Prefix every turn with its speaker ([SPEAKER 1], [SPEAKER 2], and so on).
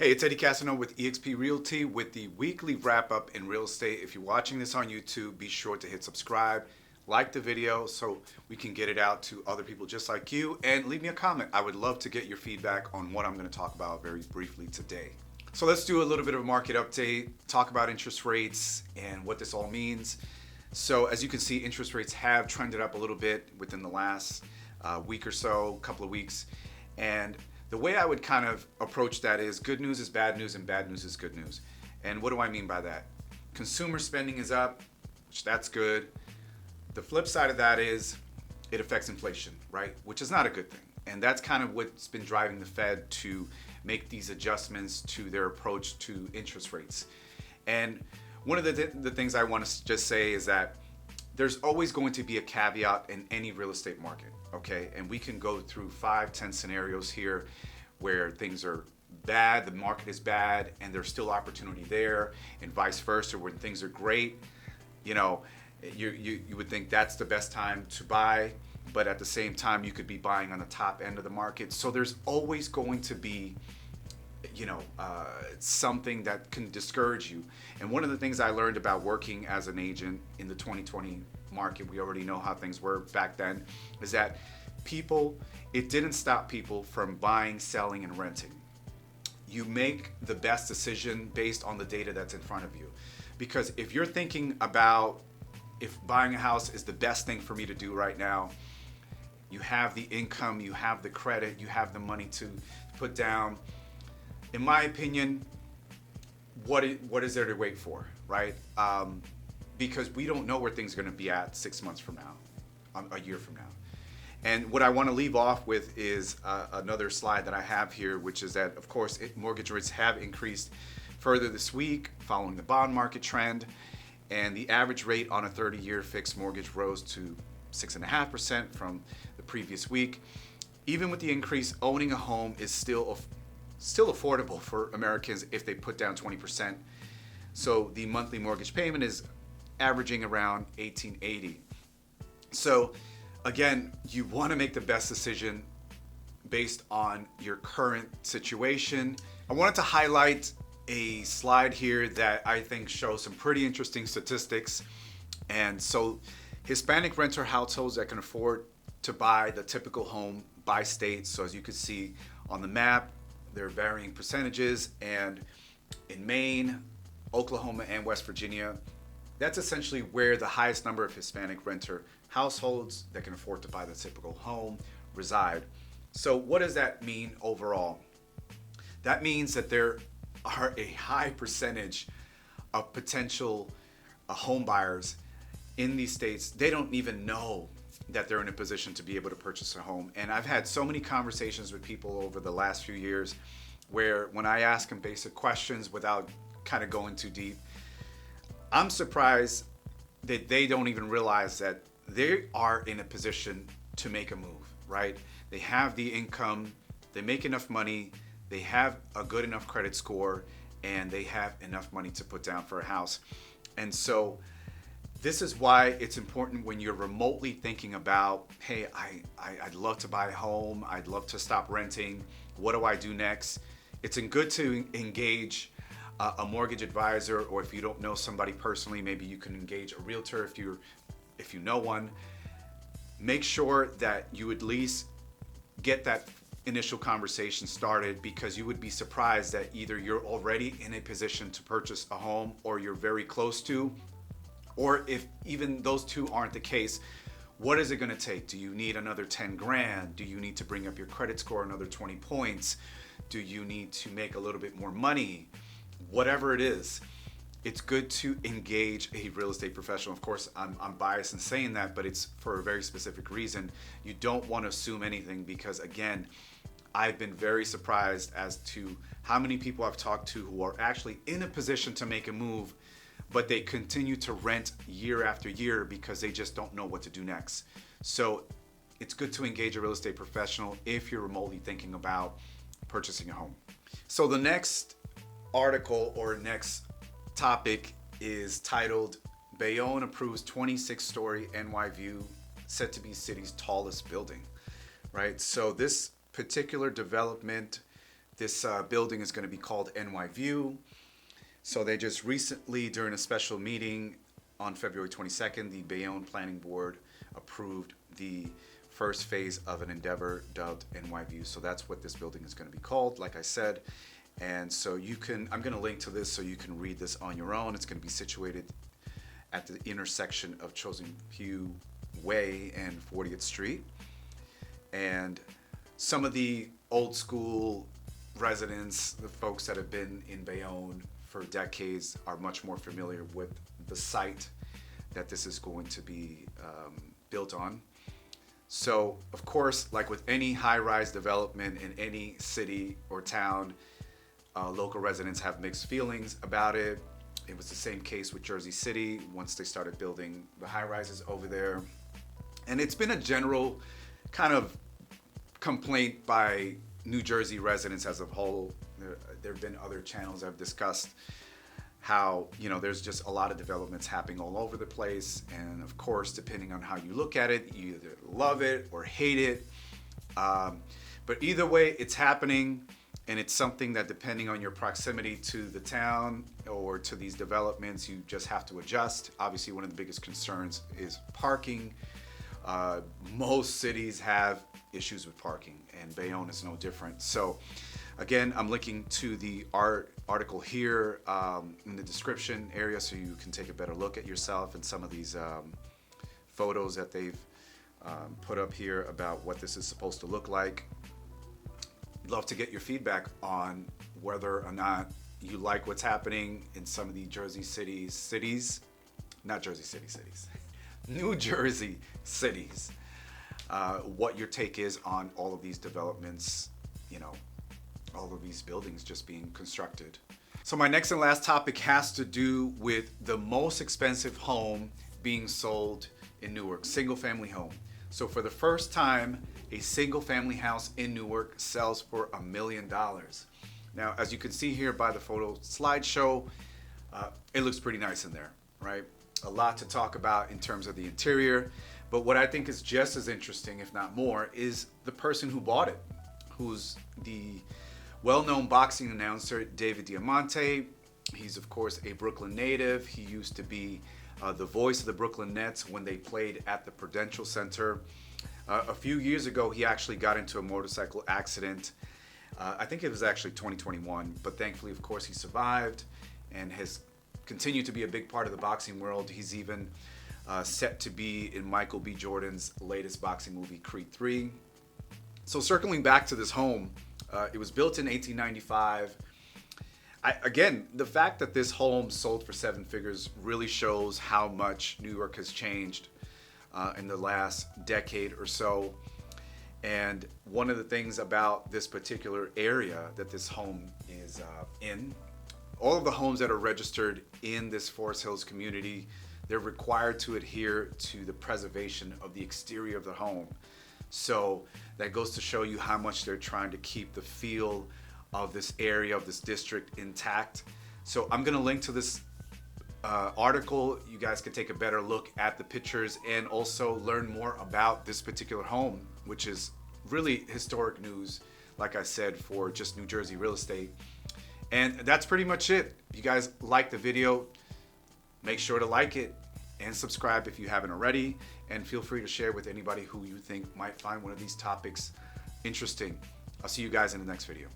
[SPEAKER 1] Hey, it's Eddie Casanova with eXp Realty with the weekly wrap up in real estate. If you're watching this on YouTube, be sure to hit subscribe, like the video so we can get it out to other people just like you, and leave me a comment. I would love to get your feedback on what I'm going to talk about very briefly today. So let's do a little bit of a market update, talk about interest rates and what this all means. So as you can see, interest rates have trended up a little bit within the last week or so, couple of weeks. And the way I would kind of approach that is good news is bad news and bad news is good news. And what do I mean by that? Consumer spending is up, which that's good. The flip side of that is it affects inflation, right? Which is not a good thing. And that's kind of what's been driving the Fed to make these adjustments to their approach to interest rates. And one of the things I want to just say is that there's always going to be a caveat in any real estate market, okay? And we can go through 5-10 scenarios here where things are bad, the market is bad, and there's still opportunity there, and vice versa. When things are great, you know, you would think that's the best time to buy, but at the same time, you could be buying on the top end of the market. So there's always going to be something that can discourage you. And one of the things I learned about working as an agent in the 2020 market, we already know how things were back then, is that it didn't stop people from buying, selling, and renting. You make the best decision based on the data that's in front of you. Because if you're thinking about if buying a house is the best thing for me to do right now, you have the income, you have the credit, you have the money to put down. In my opinion, what is there to wait for, right? Because we don't know where things are going to be at 6 months from now, a year from now. And what I want to leave off with is another slide that I have here, which is that, of course, mortgage rates have increased further this week following the bond market trend. And the average rate on a 30-year fixed mortgage rose to 6.5% from the previous week. Even with the increase, owning a home is still affordable for Americans if they put down 20%. So the monthly mortgage payment is averaging around $1,880. So again, you want to make the best decision based on your current situation. I wanted to highlight a slide here that I think shows some pretty interesting statistics. And so Hispanic renter households that can afford to buy the typical home by state. So as you can see on the map, there are varying percentages, and in Maine, Oklahoma, and West Virginia, that's essentially where the highest number of Hispanic renter households that can afford to buy the typical home reside. So what does that mean overall? That means that there are a high percentage of potential home buyers in these states. They don't even know that they're in a position to be able to purchase a home. And I've had so many conversations with people over the last few years where when I ask them basic questions without kind of going too deep, I'm surprised that they don't even realize that they are in a position to make a move, right? They have the income, they make enough money, they have a good enough credit score, and they have enough money to put down for a house. And so this is why it's important when you're remotely thinking about, hey, I'd love to buy a home. I'd love to stop renting. What do I do next? It's good to engage a mortgage advisor, or if you don't know somebody personally, maybe you can engage a realtor if you know one. Make sure that you at least get that initial conversation started, because you would be surprised that either you're already in a position to purchase a home or you're very close to. Or if even those two aren't the case, what is it going to take? Do you need another 10 grand? Do you need to bring up your credit score another 20 points? Do you need to make a little bit more money? Whatever it is, it's good to engage a real estate professional. Of course, I'm biased in saying that, but it's for a very specific reason. You don't want to assume anything, because again, I've been very surprised as to how many people I've talked to who are actually in a position to make a move, but they continue to rent year after year because they just don't know what to do next. So it's good to engage a real estate professional if you're remotely thinking about purchasing a home. So the next article or next topic is titled Bayonne approves 26-story NY Vue set to be city's tallest building, right? So this particular development This building is going to be called NY Vue. So they just recently, during a special meeting on February 22nd, the Bayonne Planning Board approved the first phase of an endeavor dubbed NY Vue. So that's what this building is going to be called, like I said. And so I'm going to link to this so you can read this on your own. It's going to be situated at the intersection of Chosen View Way and 40th Street. And some of the old school residents, the folks that have been in Bayonne for decades, are much more familiar with the site that this is going to be built on. So, of course, like with any high-rise development in any city or town, local residents have mixed feelings about it. It was the same case with Jersey City once they started building the high-rises over there. And it's been a general kind of complaint by New Jersey residents as a whole. There have been other channels I've discussed how, there's just a lot of developments happening all over the place. And of course, depending on how you look at it, you either love it or hate it. But either way, it's happening. And it's something that, depending on your proximity to the town or to these developments, you just have to adjust. Obviously, one of the biggest concerns is parking. Most cities have issues with parking, and Bayonne is no different. So again, I'm linking to the article here in the description area so you can take a better look at yourself and some of these photos that they've put up here about what this is supposed to look like. Love to get your feedback on whether or not you like what's happening in some of the New Jersey cities. What your take is on all of these developments, all of these buildings just being constructed. So my next and last topic has to do with the most expensive home being sold in Newark, single family home. So for the first time, a single family house in Newark sells for $1 million. Now, as you can see here by the photo slideshow, it looks pretty nice in there, right? A lot to talk about in terms of the interior, but what I think is just as interesting, if not more, is the person who bought it, who's the well-known boxing announcer, David Diamante. He's, of course, a Brooklyn native. He used to be the voice of the Brooklyn Nets when they played at the Prudential Center. A few years ago, he actually got into a motorcycle accident. I think it was actually 2021, but thankfully, of course, he survived and has continued to be a big part of the boxing world. He's even set to be in Michael B. Jordan's latest boxing movie, Creed 3. So circling back to this home, it was built in 1895. Again, the fact that this home sold for 7 figures really shows how much New York has changed in the last decade or so. And one of the things about this particular area that this home is in, all of the homes that are registered in this Forest Hills community, they're required to adhere to the preservation of the exterior of the home. So that goes to show you how much they're trying to keep the feel of this area, of this district, intact. So I'm going to link to this article. You guys can take a better look at the pictures and also learn more about this particular home, which is really historic news, like I said, for just New Jersey real estate. And that's pretty much it. If you guys like the video, make sure to like it and subscribe if you haven't already. And feel free to share with anybody who you think might find one of these topics interesting. I'll see you guys in the next video.